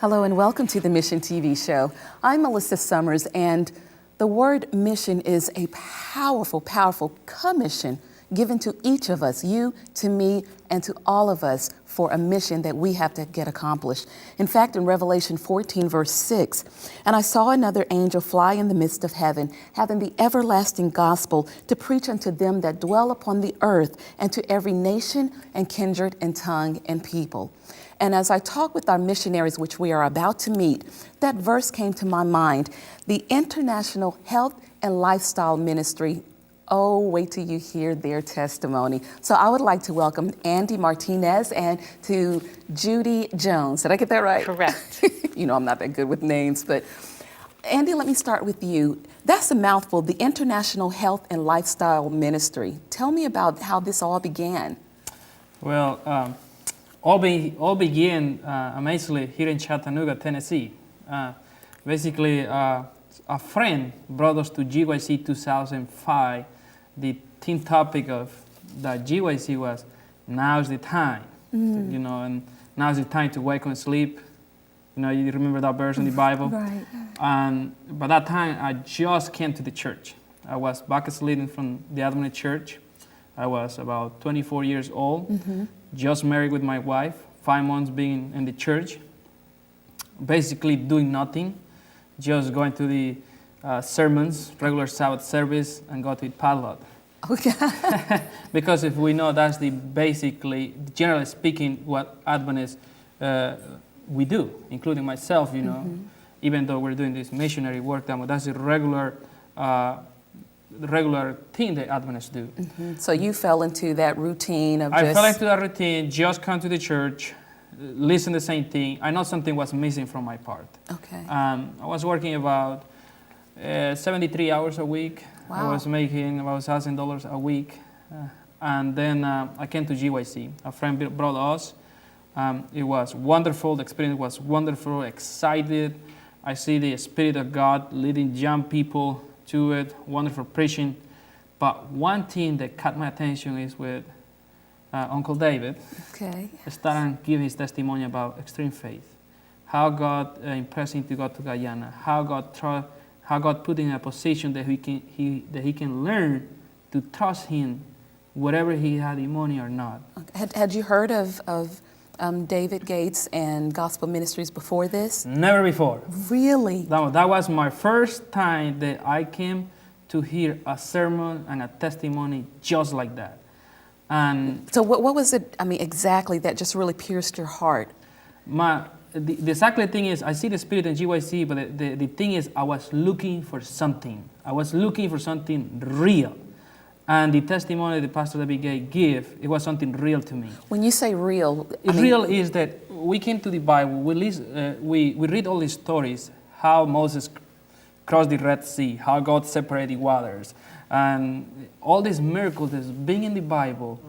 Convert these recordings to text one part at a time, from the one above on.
Hello and welcome to the Mission TV show. I'm Melissa Summers, and the word mission is a powerful, powerful commission given to each of us, you, to me, and to all of us for a mission that we have to get accomplished. In fact, in Revelation 14, verse 6, and I saw another angel fly in the midst of heaven, having the everlasting gospel to preach unto them that dwell upon the earth, and to every nation and kindred and tongue and people. And as I talk with our missionaries, which we are about to meet, that verse came to my mind, the International Health and Lifestyle Ministry. Oh, wait till you hear their testimony. So I would like to welcome Andy Martinez and to Judy Jones. Did I get that right? Correct. You know I'm not that good with names, but Andy, let me start with you. That's a mouthful, the International Health and Lifestyle Ministry. Tell me about how this all began. Well, all began amazingly here in Chattanooga, Tennessee. Basically, a friend brought us to GYC 2005. The theme topic of that GYC was, now's the time, you know, and now's the time to wake and sleep. You know, you remember that verse in the Bible? Right. And by that time, I just came to the church. I was backsliding from the Adventist church. I was about 24 years old, just married with my wife, 5 months being in the church, basically doing nothing, just going to the sermons, regular Sabbath service, and go to eat potluck. Okay. Because if we know that's basically, generally speaking, what Adventists we do, including myself, you know, even though we're doing this missionary work, that's the regular thing that Adventists do. So you fell into that routine of I fell into that routine, just come to the church, listen to the same thing. I know something was missing from my part. Okay. I was working about 73 hours a week. Wow. I was making about $1,000 a week. And then I came to GYC. A friend brought us. It was wonderful. The experience was wonderful, excited. I see the Spirit of God leading young people to it, wonderful preaching. But one thing that caught my attention is with Uncle David. Okay. Started to give his testimony about extreme faith. How God impressed him to go to Guyana. How God put him in a position that he can learn to trust Him, whatever he had the money or not. Had you heard of David Gates and gospel ministries before this? Never before. Really? That was my first time that I came to hear a sermon and a testimony just like that. And So what was it, exactly that just really pierced your heart? The exactly thing is, I see the Spirit in GYC, but the thing is, I was looking for something. I was looking for something real. And the testimony that Pastor David gave, it was something real to me. When you say real, Real is that we came to the Bible, we read all these stories, how Moses crossed the Red Sea, how God separated the waters, and all these miracles that's being in the Bible,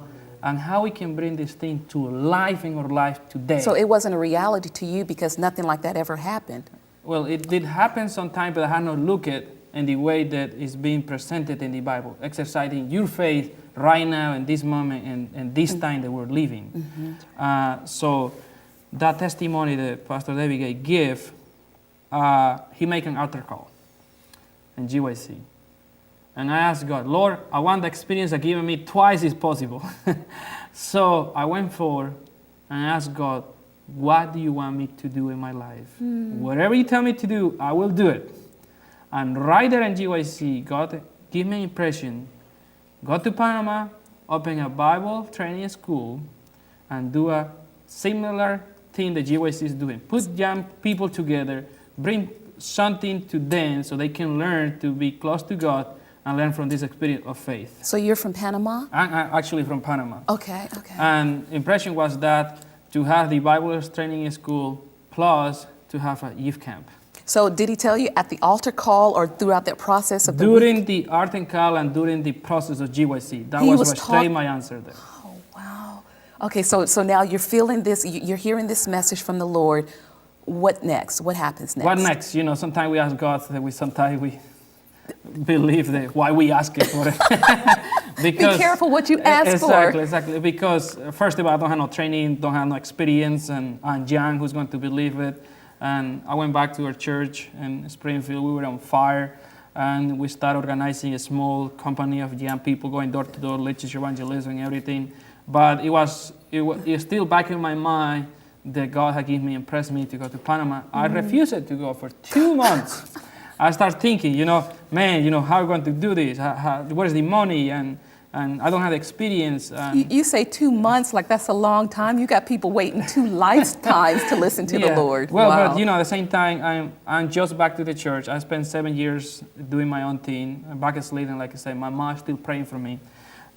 and how we can bring this thing to life in our life today. So it wasn't a reality to you because nothing like that ever happened. Well, it did happen sometime, but I had not looked at it in the way that is being presented in the Bible, exercising your faith right now in this moment and this time that we're living. So that testimony that Pastor David gave, he made an altar call in GYC. And I asked God, Lord, I want the experience that given me twice is possible. So I went forward and asked God, what do you want me to do in my life? Whatever you tell me to do, I will do it. And right there in GYC, God gave me an impression, go to Panama, open a Bible training school, and do a similar thing that GYC is doing. Put young people together, bring something to them so they can learn to be close to God and learn from this experience of faith. So you're from Panama? I'm actually from Panama. Okay. And impression was that to have the Bible training school plus to have a youth camp. So did he tell you at the altar call or throughout that process of the During week? the altar call and during the process of GYC. That He was was what straight my answer there. Oh, wow. Okay, so now you're feeling this, you're hearing this message from the Lord. What next? What happens next? What next? You know, sometimes we ask God, sometimes we believe that why we ask it for it. Because, be careful what you ask for. Exactly. Because first of all, I don't have no training, don't have no experience, and I'm young, who's going to believe it? And I went back to our church in Springfield. We were on fire. And we started organizing a small company of young people going door to door, literature evangelism and everything. But it's still back in my mind that God had given me, impressed me to go to Panama. I refused to go for 2 months. I started thinking, man, how are we going to do this? Where's the money? And I don't have experience. You say 2 months, like that's a long time. You got people waiting 2 lifetimes to listen to the Lord. Well, wow. but at the same time, I'm just back to the church. I spent 7 years doing my own thing. Back in Sweden, like I said, my mom's still praying for me.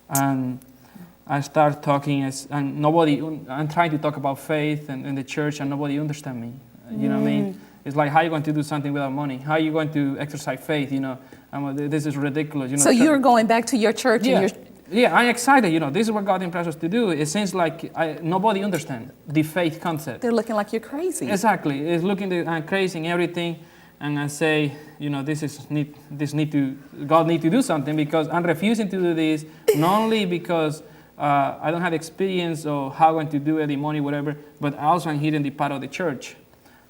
And I start talking, I'm trying to talk about faith and in the church, and nobody understands me. You know what I mean? It's like, how are you going to do something without money? How are you going to exercise faith? This is ridiculous. So you're going back to your church and Yeah, I'm excited. This is what God impressed us to do. It seems like nobody understands the faith concept. They're looking like you're crazy. Exactly. It's looking crazy and everything. And I say, God need to do something, because I'm refusing to do this, not only because I don't have experience or how I'm going to do it, the money, whatever, but also I'm hearing the part of the church.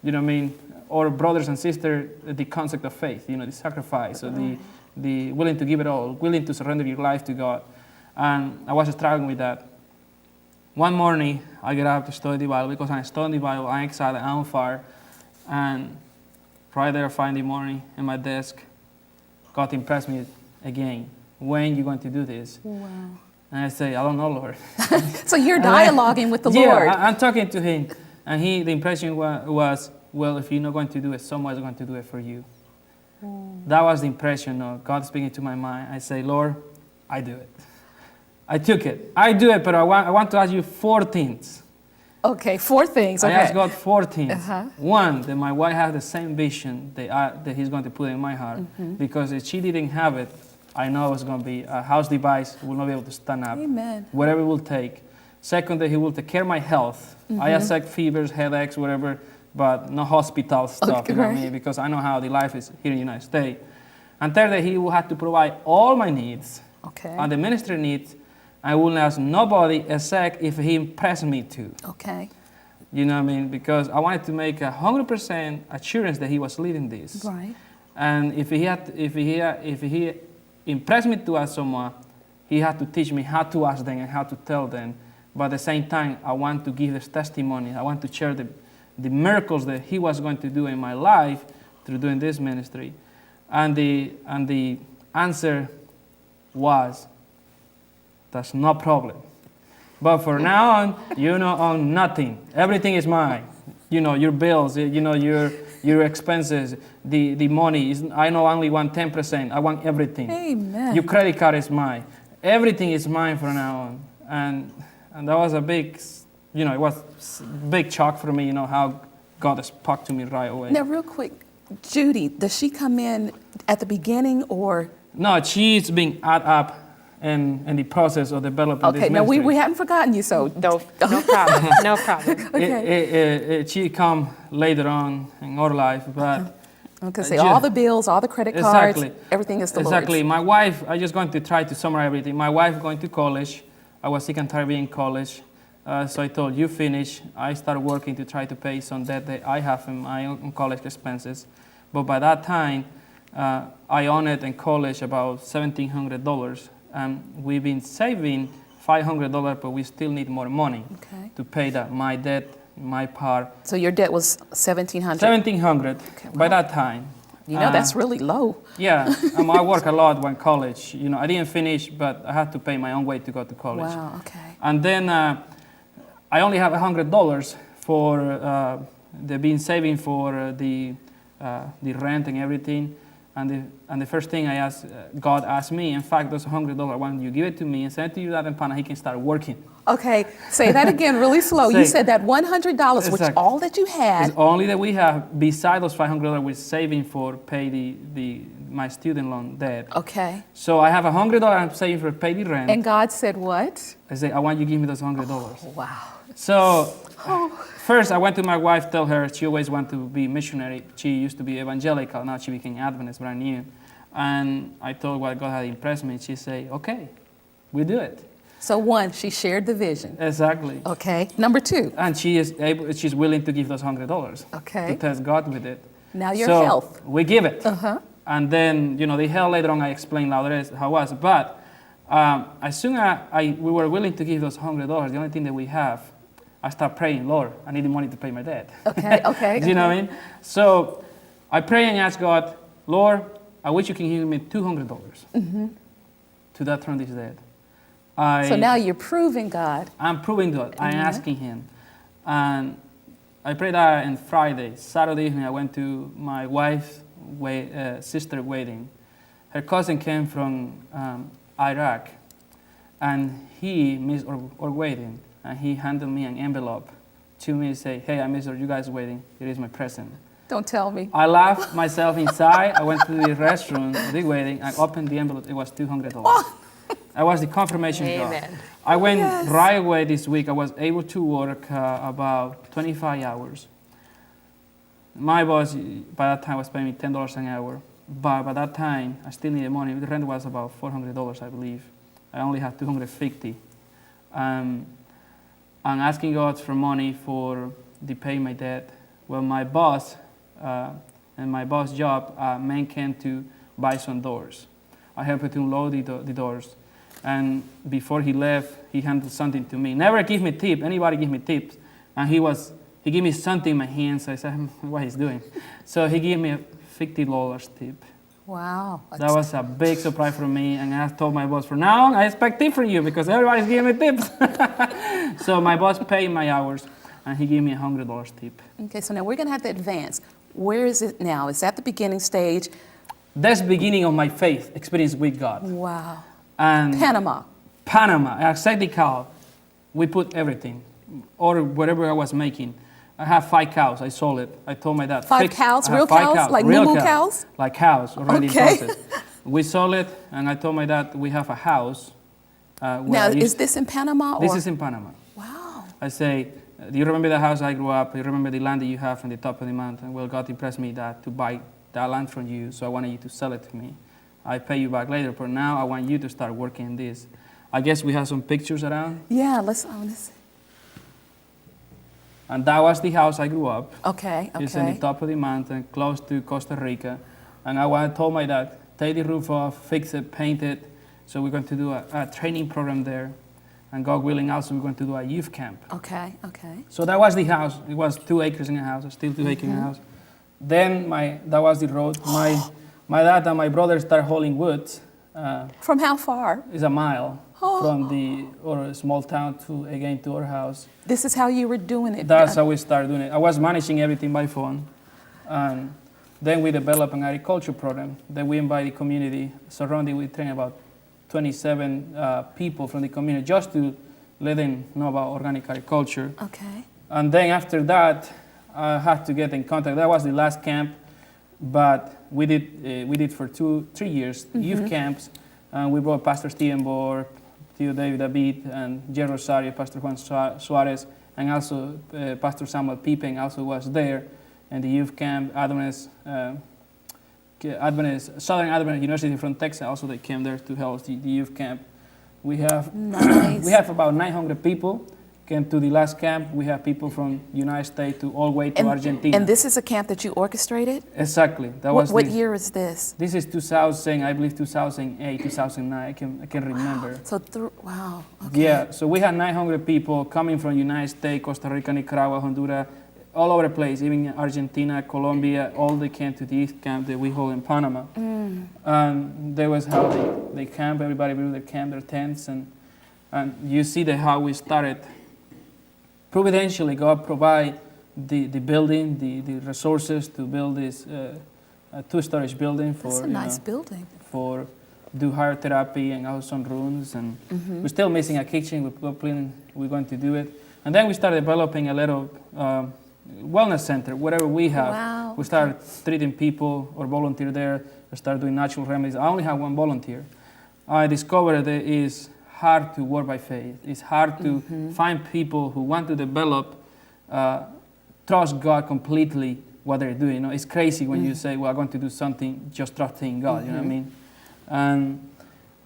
You know what I mean? Or brothers and sisters, the concept of faith, the sacrifice, or the willing to give it all, willing to surrender your life to God. And I was struggling with that. One morning, I get up to study the Bible, because I'm studying the Bible, I'm excited, I'm on fire. And right there, Friday morning, in my desk, God impressed me again. When are you going to do this? Wow. And I say, I don't know, Lord. So you're dialoguing with the Lord. Yeah, I'm talking to him. And the impression was, well, if you're not going to do it, someone's going to do it for you. That was the impression of God speaking to my mind. I say, Lord, I do it. I took it. I do it, but I want to ask you 4 things. Okay, 4 things. Okay. I asked God 4 things. Uh-huh. One, that my wife has the same vision that he's going to put in my heart. Because if she didn't have it, I know it's going to be a house device, will not be able to stand up. Amen. Whatever it will take. Second, that he will take care of my health. I accept fevers, headaches, whatever, but no hospital stuff, Okay, you know what I mean? Because I know how the life is here in the United States. And third, that he will have to provide all my needs, Okay. and the ministry needs. I will ask nobody except if he impressed me to. Okay. You know what I mean? Because I wanted to make 100% assurance that he was leading this. Right. And if he impressed me to ask someone, he had to teach me how to ask them and how to tell them. But at the same time, I want to give this testimony. I want to share the miracles that he was going to do in my life through doing this ministry. And the answer was, that's no problem. But for now on, you don't own nothing. Everything is mine. Your bills, your expenses, the money. I don't only want 10%. I want everything. Amen. Your credit card is mine. Everything is mine from now on. And that was a big, it was a big shock for me, how God spoke to me right away. Now, real quick, Judy, does she come in at the beginning or? No, she's being added up in the process of developing this Okay, ministry. no, we haven't forgotten you, so. No problem. No problem. Okay. She come later on in our life, but Okay, say all the bills, all the credit cards, everything is the Lord's. Exactly. My wife, I'm just going to try to summarize everything. My wife going to college. I was sick and tired of being in college. So I told you finish. I started working to try to pay some debt that I have in my own college expenses. But by that time, I owned in college about $1,700. We've been saving $500, but we still need more money to pay that. My debt, my part. So your debt was $1,700? $1,700 by that time. That's really low. Yeah, I work a lot when college. I didn't finish, but I had to pay my own way to go to college. Wow, okay. And then I only have $100 for the being saving for the rent and everything. And the first thing God asked me, in fact, those $100, why don't you give it to me and send it to you that in Panama, he can start working. Okay, say that again really slow. You said that $100, which is all that you had. It's only that we have, beside those $500 we're saving for pay my student loan debt. Okay. So I have $100 I'm saving for pay the rent. And God said what? I said, I want you to give me those $100. Oh, wow. So first I went to my wife, tell her she always wanted to be missionary. She used to be evangelical, now she became Adventist, brand new. And I told what God had impressed me. She said, okay, we do it. So one, she shared the vision. Exactly. Okay. Number two. And she's willing to give those $100 Okay. to test God with it. Now your So health. we give it. Uh-huh. And then, the health later on I explained how it was. But as soon as we were willing to give those $100, the only thing that we have, I start praying, Lord, I need the money to pay my debt. Okay, okay. Do you know what I mean? So I pray and ask God, Lord, I wish you can give me $200 to that from this debt. So now you're proving God. I'm proving God. I'm asking Him. And I prayed that on Friday. Saturday evening, I went to my wife's sister wedding. Her cousin came from Iraq, and he missed our wedding. And he handed me an envelope to me and say, hey, I missed you guys' wedding. It is my present. Don't tell me. I laughed myself inside. I went to the restroom of the wedding. I opened the envelope. It was $200. That was the confirmation job. Amen. I went right away this week. I was able to work about 25 hours. My boss, by that time, was paying me $10 an hour. But by that time, I still needed money. The rent was about $400, I believe. I only had $250. I'm asking God for money to pay my debt. Well, my boss and my boss' job, man came to buy some doors. I helped him to load the doors. And before he left, he handed something to me. Never give me tip. Anybody give me tips. And he gave me something in my hands. I said, what he's doing. So he gave me a $50 tip. Wow. That was a big surprise for me. And I told my boss, from now on, I expect tip from you because everybody's giving me tips. So my boss paid my hours, and he gave me a $100 tip. Okay, so now we're going to have to advance. Where is it now? It's at the beginning stage. That's the beginning of my faith experience with God. Wow. And Panama. Exactly cow. We put everything, or whatever I was making. I have 5 cows. I sold it. I told my dad. 5 cows? I have Real 5 cows? Like real moo cows? Like cows already Okay. in process. We sold it, and I told my dad we have a house. Now, is this in Panama? This is in Panama. Wow. I say, do you remember the house I grew up? You remember the land that you have on the top of the mountain? Well, God impressed me to buy that land from you, so I wanted you to sell it to me. I pay you back later, but now I want you to start working in this. I guess we have some pictures around. Yeah, let's. And that was the house I grew up. Okay, okay. It's on the top of the mountain, close to Costa Rica. And I told my dad, take the roof off, fix it, paint it. So we're going to do a training program there. And God willing, also we're going to do a youth camp. Okay, okay. So that was the house. It was 2 acres in a house, still 2 acres in a house. Then that was the road. My dad and my brother started hauling wood. From how far? It's a mile from or a small town to our house. This is how you were doing it? That's how we started doing it. I was managing everything by phone. And then we developed an agriculture program that we invite the community. Surrounding, we train about 27 people from the community just to let them know about organic agriculture. Okay. And then after that, I had to get in contact. That was the last camp, but we did for 3 years youth camps. And we brought Pastor Stephen Bohr, Tio David David, and Jen Rosario, Pastor Juan Suarez, and also Pastor Samuel Pippen also was there. And the youth camp, Southern Adventist University from Texas, also they came there to help the youth camp. We have we have about 900 people came to the last camp. We have people from United States to all the way to Argentina. And this is a camp that you orchestrated? Exactly. What year is this? This is 2000, I believe 2008, 2009. I can remember. So wow. Okay. Yeah. So we had 900 people coming from United States, Costa Rica, Nicaragua, Honduras, all over the place, even Argentina, Colombia, all they came to the youth camp that we hold in Panama. And there was how they camp, everybody built their camp, their tents, and you see how we started. Providentially, God provide the building, the resources to build this 2-storage building for That's a nice building. For do hair therapy and also some rooms, and we're still missing a kitchen. We're going to do it, and then we started developing a little wellness center, whatever we have. Wow. We started treating people or volunteer there. We started doing natural remedies. I only have 1 volunteer. I discovered that it is hard to work by faith. It's hard to find people who want to develop, trust God completely what they're doing. You know, it's crazy when you say, well, I'm going to do something, just trusting God, you know what I mean? And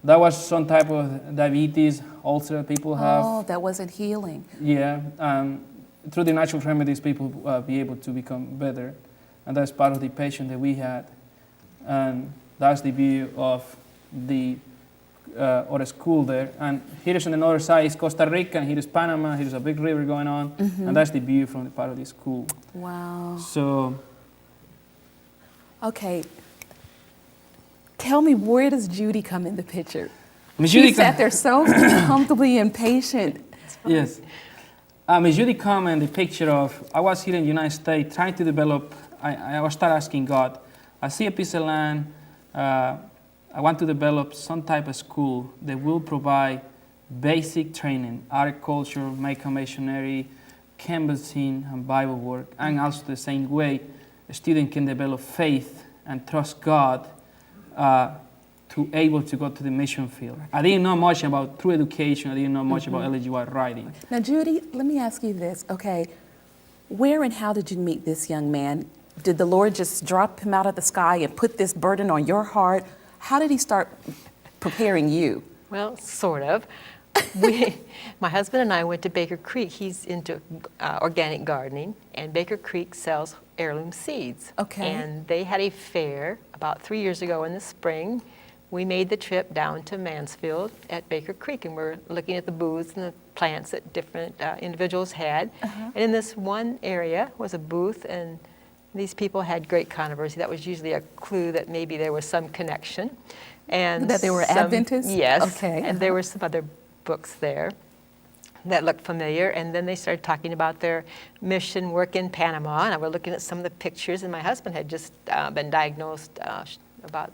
That was some type of diabetes, ulcer people have. Oh, that wasn't healing. Yeah, through the natural remedies, people be able to become better, and that's part of the patient that we had, and that's the view of the or a school there. And here is on the other side is Costa Rica, and here is Panama. Here is a big river going on, and that's the view from the part of the school. Wow. So, Okay. Tell me, where does Judy come in the picture? Miss She Judy sat there so comfortably and patient. yes. Miss Judy come in the picture of, I was here in the United States trying to develop, I was start asking God, I see a piece of land, I want to develop some type of school that will provide basic training, agriculture, medical missionary, canvassing, and Bible work, and also the same way a student can develop faith and trust God to able to go to the mission field. I didn't know much about true education. I didn't know much about LGY writing. Now, Judy, let me ask you this. Okay, where and how did you meet this young man? Did the Lord just drop him out of the sky and put this burden on your heart? How did he start preparing you? Well, sort of. My husband and I went to Baker Creek. He's into organic gardening, and Baker Creek sells heirloom seeds. Okay. And they had a fair about 3 years ago in the spring. We made the trip down to Mansfield at Baker Creek, and we're looking at the booths and the plants that different individuals had. And in this one area was a booth, and these people had great controversy. That was usually a clue that maybe there was some connection. And That they were Adventists? Yes. Okay. And there were some other books there that looked familiar, and then they started talking about their mission work in Panama, and I was looking at some of the pictures, and my husband had just been diagnosed about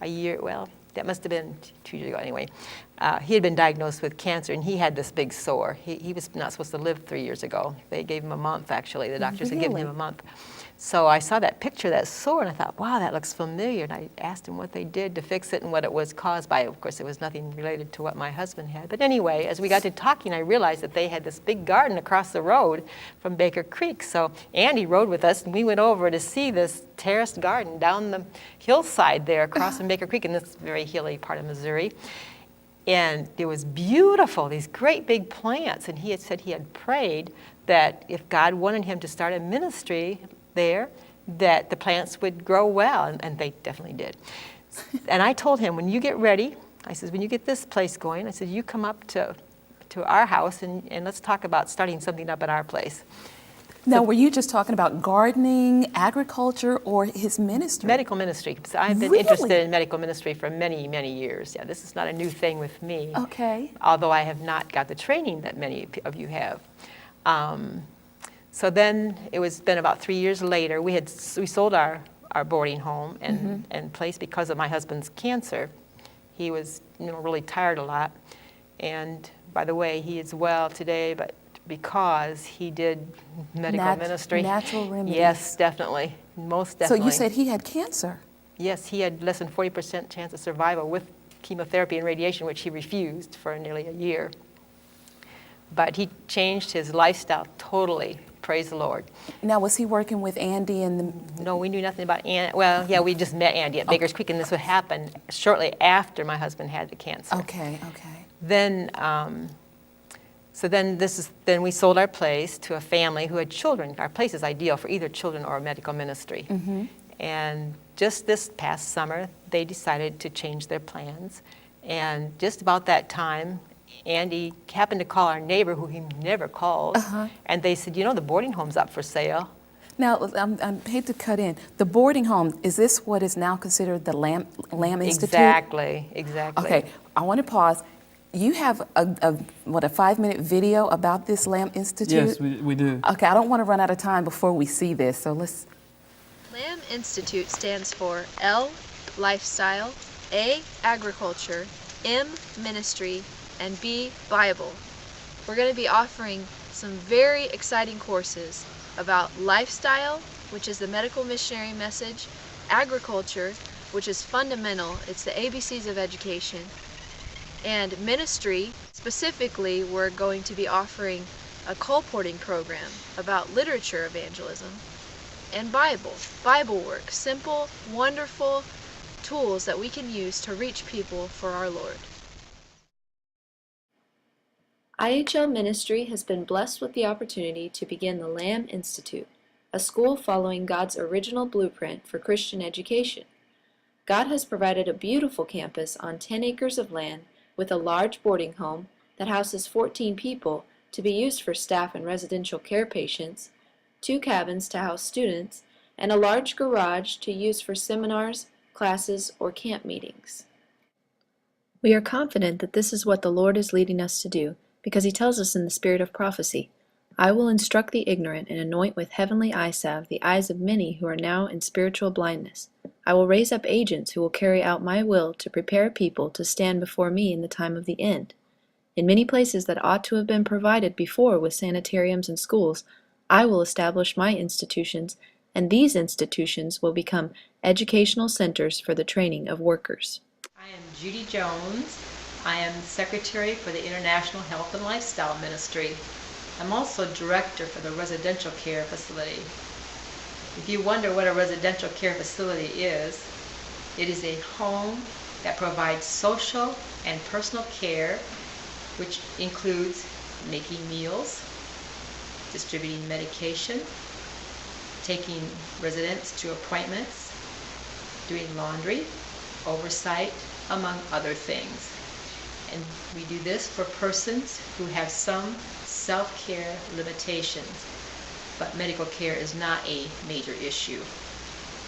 a year, well, that must have been 2 years ago anyway. He had been diagnosed with cancer, and he had this big sore. He was not supposed to live 3 years ago. They gave him a month, actually. The doctors had given him a month. So I saw that picture, that sore, and I thought, wow, that looks familiar. And I asked him what they did to fix it and what it was caused by. Of course, it was nothing related to what my husband had. But anyway, as we got to talking, I realized that they had this big garden across the road from Baker Creek. So Andy rode with us, and we went over to see this terraced garden down the hillside there across from Baker Creek in this very hilly part of Missouri. And it was beautiful, these great big plants. And he had said he had prayed that if God wanted him to start a ministry there, that the plants would grow well, and they definitely did. And I told him, when you get ready, I said, when you get this place going, I said, you come up to our house and let's talk about starting something up at our place. Now, were you just talking about gardening, agriculture, or his ministry? Medical ministry. So I've been interested in medical ministry for many, many years. Yeah, this is not a new thing with me. Okay. Although I have not got the training that many of you have. So then it was been about 3 years later. We sold our boarding home and place because of my husband's cancer. He was really tired a lot. And by the way, he is well today, but because he did medical ministry. Natural remedies. Yes, definitely. Most definitely. So you said he had cancer. Yes, he had less than 40% chance of survival with chemotherapy and radiation, which he refused for nearly a year. But he changed his lifestyle totally. Praise the Lord. Now, was he working with Andy and the... No, we knew nothing about Andy. Well, yeah, we just met Andy at Baker's Creek, and this would happen shortly after my husband had the cancer. Okay, okay. Then, then we sold our place to a family who had children. Our place is ideal for either children or medical ministry. And just this past summer, they decided to change their plans. And just about that time, Andy happened to call our neighbor, who he never calls, and they said, the boarding home's up for sale. Now, I hate to cut in. The boarding home, is this what is now considered the Lamb Institute? Exactly. Okay, I want to pause. You have a 5-minute video about this Lamb Institute? Yes, we do. Okay, I don't want to run out of time before we see this, so let's... Lamb Institute stands for L, Lifestyle, A, Agriculture, M, Ministry, and B, Bible. We're going to be offering some very exciting courses about lifestyle, which is the medical missionary message, agriculture, which is fundamental, it's the ABCs of education, and ministry. Specifically, we're going to be offering a colporting program about literature evangelism, and Bible work, simple, wonderful tools that we can use to reach people for our Lord. IHL Ministry has been blessed with the opportunity to begin the Lamb Institute, a school following God's original blueprint for Christian education. God has provided a beautiful campus on 10 acres of land with a large boarding home that houses 14 people to be used for staff and residential care patients, 2 cabins to house students, and a large garage to use for seminars, classes, or camp meetings. We are confident that this is what the Lord is leading us to do, because He tells us in the spirit of prophecy, "I will instruct the ignorant and anoint with heavenly eye salve the eyes of many who are now in spiritual blindness. I will raise up agents who will carry out my will to prepare people to stand before me in the time of the end." In many places that ought to have been provided before with sanitariums and schools, I will establish my institutions, and these institutions will become educational centers for the training of workers. I am Judy Jones. I am Secretary for the International Health and Lifestyle Ministry. I'm also Director for the Residential Care Facility. If you wonder what a residential care facility is, it is a home that provides social and personal care, which includes making meals, distributing medication, taking residents to appointments, doing laundry, oversight, among other things. And we do this for persons who have some self-care limitations, but medical care is not a major issue.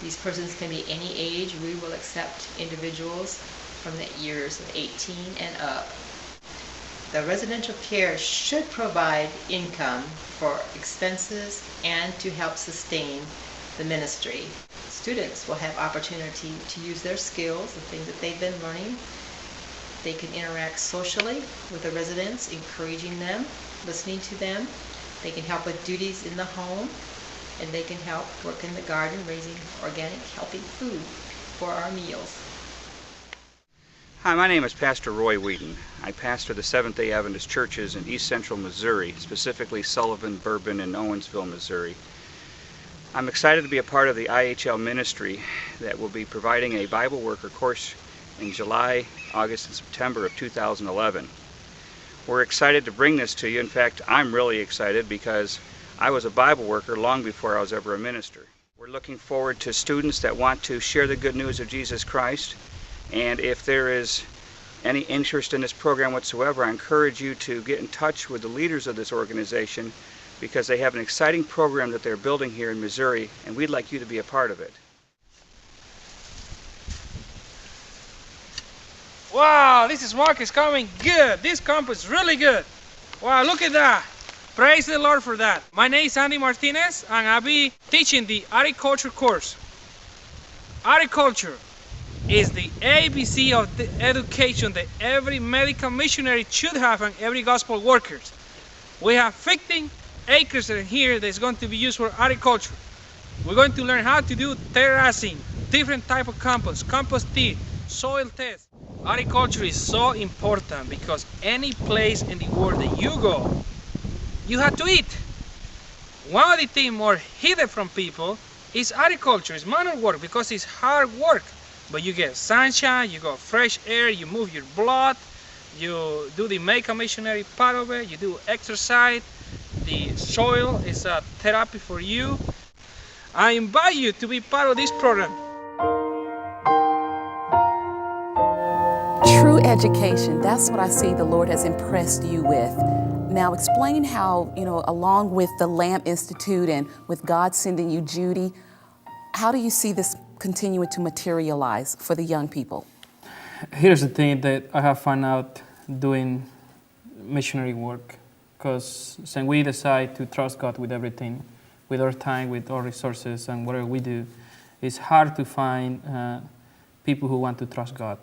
These persons can be any age. We will accept individuals from the years of 18 and up. The residential care should provide income for expenses and to help sustain the ministry. Students will have opportunity to use their skills, the things that they've been learning. They can interact socially with the residents, encouraging them, listening to them. They can help with duties in the home, and they can help work in the garden, raising organic, healthy food for our meals. Hi, my name is Pastor Roy Wheaton. I pastor the Seventh-day Adventist churches in East Central Missouri, specifically Sullivan, Bourbon, and Owensville, Missouri. I'm excited to be a part of the IHL ministry that will be providing a Bible worker course in July, August, and September of 2011. We're excited to bring this to you. In fact, I'm really excited because I was a Bible worker long before I was ever a minister. We're looking forward to students that want to share the good news of Jesus Christ. And if there is any interest in this program whatsoever, I encourage you to get in touch with the leaders of this organization, because they have an exciting program that they're building here in Missouri, and we'd like you to be a part of it. Wow, this is Marcus coming good. This campus is really good. Wow, look at that. Praise the Lord for that. My name is Andy Martinez, and I'll be teaching the agriculture course. Agriculture is the ABC of the education that every medical missionary should have and every gospel workers. We have 15 acres in here that's going to be used for agriculture. We're going to learn how to do terracing, different type of compost tea, soil test. Agriculture is so important because any place in the world that you go, you have to eat. One of the things more hidden from people is agriculture, it's manual work, because it's hard work. But you get sunshine, you got fresh air, you move your blood, you do the make a missionary part of it, you do exercise, the soil is a therapy for you. I invite you to be part of this program. True education, that's what I see the Lord has impressed you with. Now explain how, along with the Lamb Institute and with God sending you Judy, how do you see this continuing to materialize for the young people? Here's the thing that I have found out doing missionary work, because when we decide to trust God with everything, with our time, with our resources, and whatever we do, it's hard to find people who want to trust God.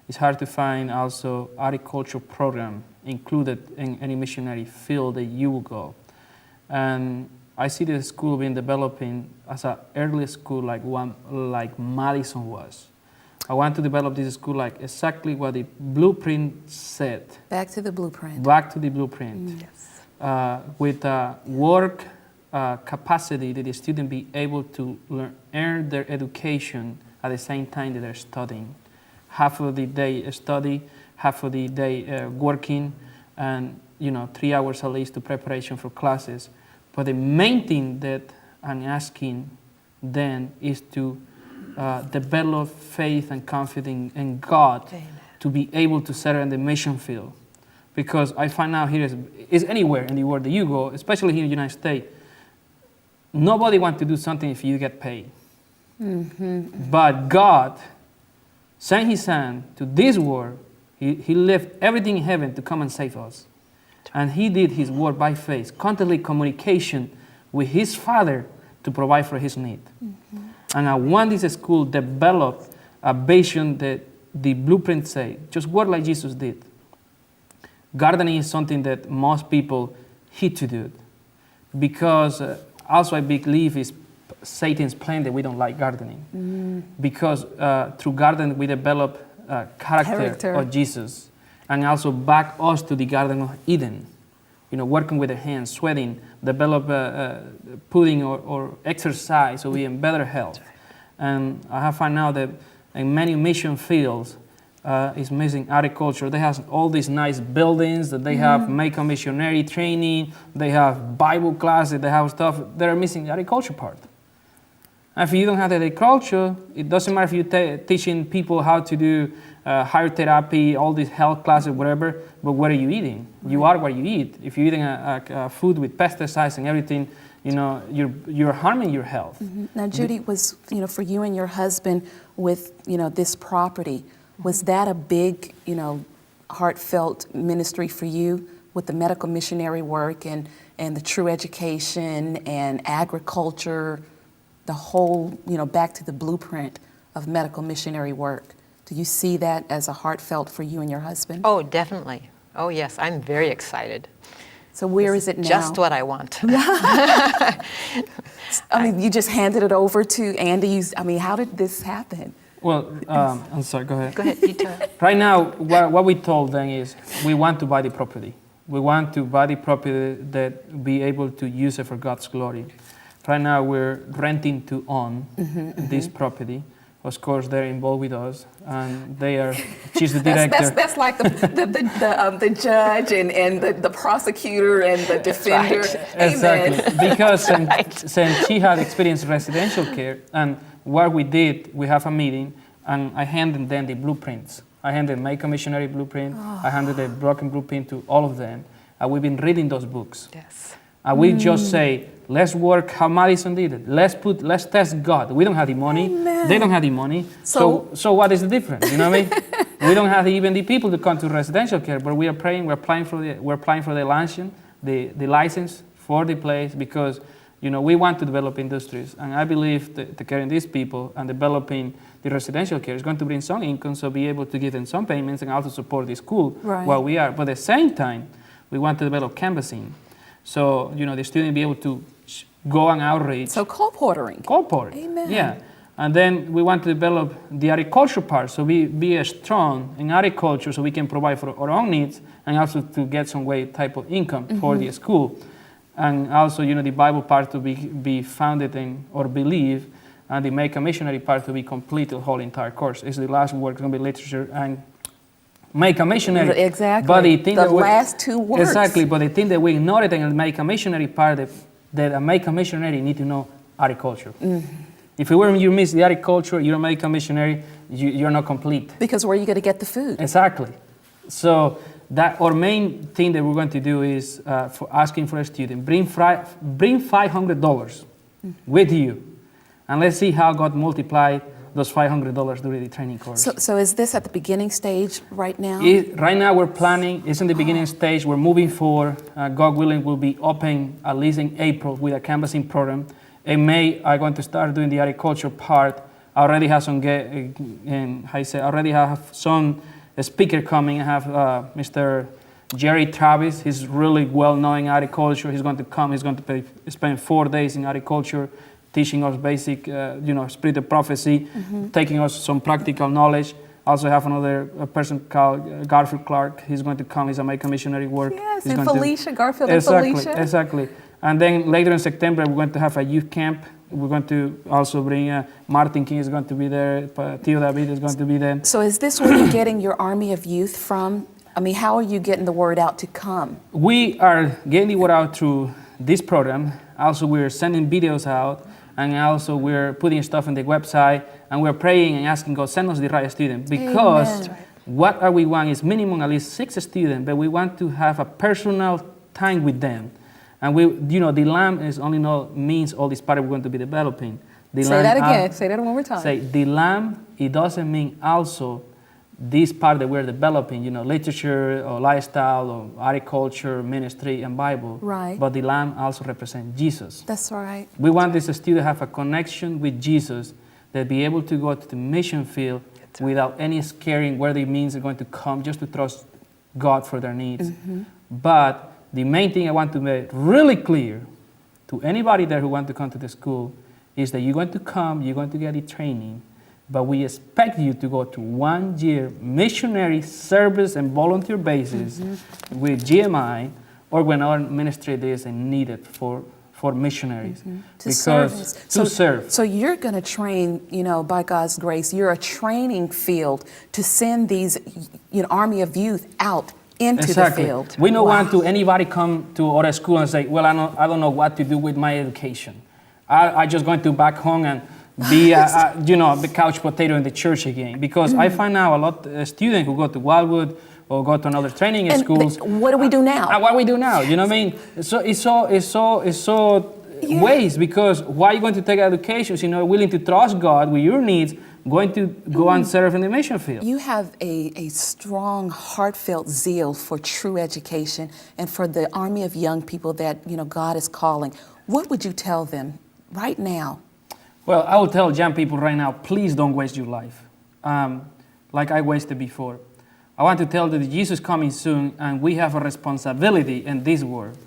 It's hard to find also agricultural program included in any missionary field that you will go. And I see the school being developing as an early school like Madison was. I want to develop this school like exactly what the blueprint said. Back to the blueprint. Back to the blueprint. Yes. With work capacity that the student be able to earn their education at the same time that they're studying. Half of the day study, half of the day working, and 3 hours at least to preparation for classes. But the main thing that I'm asking then is to develop faith and confidence in God. Amen. To be able to serve in the mission field. Because I find out here is anywhere in the world that you go, especially here in the United States, nobody wants to do something if you get paid. Mm-hmm. But God sent His Son to this world. He left everything in heaven to come and save us. And He did His work by faith, constantly communication with His Father to provide for His need. Mm-hmm. And I want this school to develop a vision that the blueprint say, just work like Jesus did. Gardening is something that most people hate to do. Because also I believe is Satan's plan that we don't like gardening. Mm. Because through gardening we develop character of Jesus. And also back us to the Garden of Eden. Working with the hands, sweating, develop pudding or exercise so we in better health. And I have found out that in many mission fields is missing agriculture. They have all these nice buildings that they have make a missionary training, they have Bible classes, they have stuff. They're missing the agriculture part. And if you don't have the agriculture, it doesn't matter if you're teaching people how to do hair therapy, all these health classes, whatever, but what are you eating? Right. You are what you eat. If you're eating a food with pesticides and everything, you're harming your health. Mm-hmm. Now, Judy, was for you and your husband with this property, was that a big heartfelt ministry for you with the medical missionary work and the true education and agriculture, the whole back to the blueprint of medical missionary work? Do you see that as a heartfelt for you and your husband? Oh, definitely. Oh, yes. I'm very excited. So where is it now? Just what I want. You just handed it over to Andy. How did this happen? Well, I'm sorry, go ahead. Go ahead, you tell. Right now, what we told them is we want to buy the property. We want to buy the property that be able to use it for God's glory. Right now, we're renting to own this property. Of course, they're involved with us, and she's the director. That's like the judge and the prosecutor and the defender. Right. Exactly, because since she had experienced residential care, and what we did, we have a meeting, and I handed them the blueprints. I handed my missionary blueprint, I handed the broken blueprint to all of them, and we've been reading those books. Yes. And we just say, let's work how Madison did it. Let's test God. We don't have the money. Amen. They don't have the money. So what is the difference? You know what I mean? We don't have even the people to come to residential care, but we are praying. We're applying for the license, the license for the place, because we want to develop industries, and I believe that caring these people and developing the residential care is going to bring some income, so be able to give them some payments and also support the school while we are. But at the same time, we want to develop canvassing. So, the student be able to go on outreach. So colporteuring. Amen. Yeah. And then we want to develop the agriculture part, so we be strong in agriculture so we can provide for our own needs and also to get some type of income for the school. And also, the Bible part to be founded in or believe, and the make a missionary part to be complete the whole entire course. It's the last work, it's going to be literature and make a missionary. Exactly. But the last two words. Exactly. But the thing that we ignore it and make a missionary part, that a make a missionary need to know agriculture. If you miss the agriculture, you don't make a missionary, you're not complete. Because where are you going to get the food? Exactly. So that our main thing that we're going to do is for asking for a student, bring $500 with you, and let's see how God multiplied those $500 during the training course. So is this at the beginning stage right now? Right now we're planning, it's in the beginning stage, we're moving forward. God willing, we'll be open at least in April with a canvassing program. In May, I'm going to start doing the agriculture part. I already have some speaker coming. I have Mr. Jerry Travis. He's really well known in agriculture. He's going to come, he's going to spend 4 days in agriculture, teaching us basic, spirit of prophecy, taking us some practical knowledge. I also have another person called Garfield Clark. He's going to come. He's a make a missionary work. Yes, he's and Felicia, Garfield exactly, and Felicia. Exactly. And then later in September, we're going to have a youth camp. We're going to also bring Martin King is going to be there. Tio David is going to be there. So is this where you're getting your army of youth from? I mean, how are you getting the word out to come? We are getting the word out through this program. Also, we're sending videos out, and also we're putting stuff on the website, and we're praying and asking God, send us the right student. Because Amen. what we want is minimum at least 6 students, but we want to have a personal time with them. And the lamb is only means all this part we're going to be developing. The Say lamb that again. Say that one more time. Say the lamb, it doesn't mean also this part that we're developing, literature or lifestyle or agriculture, ministry, and Bible. Right. But the lamb also represents Jesus. That's right. We want this student to have a connection with Jesus, that be able to go to the mission field without any scaring where the means are going to come, just to trust God for their needs. But the main thing I want to make really clear to anybody there who wants to come to the school is that you're going to come, you're going to get the training, but we expect you to go to 1 year missionary service and volunteer basis with GMI or when our ministry is needed for missionaries. To serve. To serve. So you're going to train, by God's grace, you're a training field to send these army of youth out into the field. We don't want anybody come to our school and say, well, I don't know what to do with my education. I just going to back home and be the couch potato in the church again. Because I find now a lot of students who go to Wildwood or go to another training schools. What do we do now? What do we do now? You know what I mean? So it's so waste, because why are you going to take education if you're not willing to trust God with your needs, going to go and serve in the mission field? You have a strong, heartfelt zeal for true education and for the army of young people that God is calling. What would you tell them right now? Well, I will tell young people right now, please don't waste your life like I wasted before. I want to tell that Jesus is coming soon, and we have a responsibility in this world.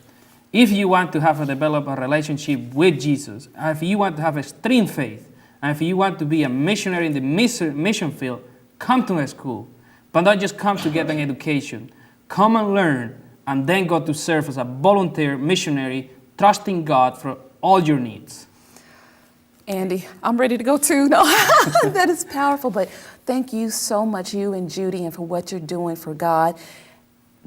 If you want to develop a relationship with Jesus, if you want to have extreme faith, and if you want to be a missionary in the mission field, come to a school. But not just come to get an education. Come and learn, and then go to serve as a volunteer missionary, trusting God for all your needs. Andy, I'm ready to go too. No, that is powerful. But thank you so much, you and Judy, and for what you're doing for God.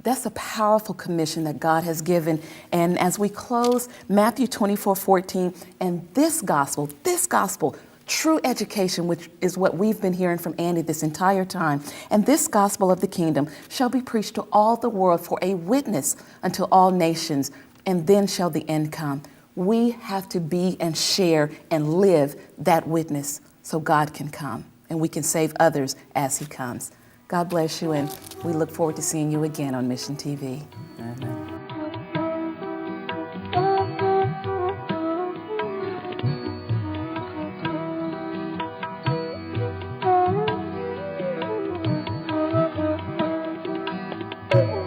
That's a powerful commission that God has given. And as we close, Matthew 24:14, and this gospel, true education, which is what we've been hearing from Andy this entire time, and this gospel of the kingdom shall be preached to all the world for a witness unto all nations, and then shall the end come. We have to be and share and live that witness so God can come and we can save others as he comes. God bless you, and we look forward to seeing you again on Mission TV. Amen. Thank you.